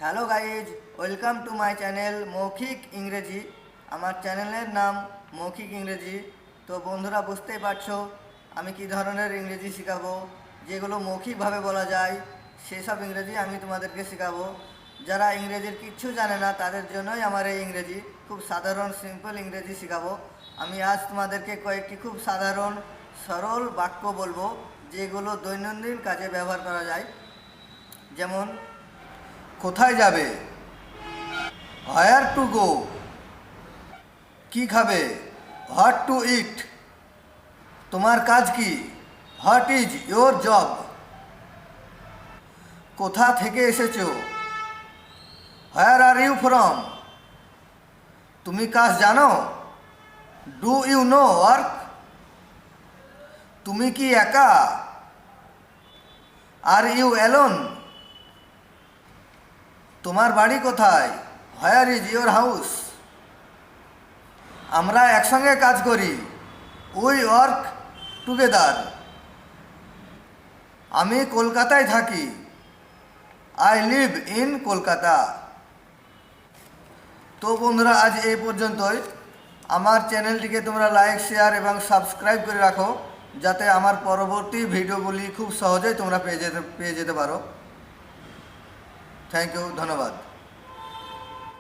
Hello guys, welcome to my channel মৌখিক ইংরেজি। আমার চ্যানেলের নাম মৌখিক ইংরেজি। তো বন্ধুরা, বুঝতেই পারছো আমি কি ধরনের ইংরেজি শেখাবো। যেগুলো মৌখিকভাবে বলা যায় সেসব ইংরেজি আমি তোমাদেরকে শেখাবো। যারা ইংরেজির কিচ্ছু জানে না তাদের জন্যই আমার এই ইংরেজি। খুব সাধারণ সিম্পল ইংরেজি শেখাবো। আমি আজ তোমাদেরকে কয়েকটি খুব সাধারণ সরল বাক্য বলবো, যেগুলো দৈনন্দিন কাজে ব্যবহার করা যায়। যেমন, কোথায় যাবে, হোয়ার টু গো, কি খাবে, হোয়াট টু ইট, তোমার কাজ কি, হোয়াট ইজ ইয়োর জব, কোথা থেকে এসেছো, হোয়ার আর ইউ ফ্রম, তুমি কাজ জানো, ডু ইউ নো ওয়ার্ক, তুমি কি একা, আর ইউ অ্যালোন, তোমার বাড়ি কোথায়, হোয়ার ইজ ইয়োর হাউস, আমরা একসঙ্গে কাজ করি, উই ওয়ার্ক টুগেদার, আমি কলকাতায় থাকি, আই লিভ ইন কলকাতা। তো বন্ধুরা, আজ এই পর্যন্তই। আমার চ্যানেলটিকে তোমরা লাইক, শেয়ার এবং সাবস্ক্রাইব করে রাখো, যাতে আমার পরবর্তী ভিডিওগুলি খুব সহজেই তোমরা পেয়ে যেতে পারো। থ্যাংক ইউ, ধন্যবাদ।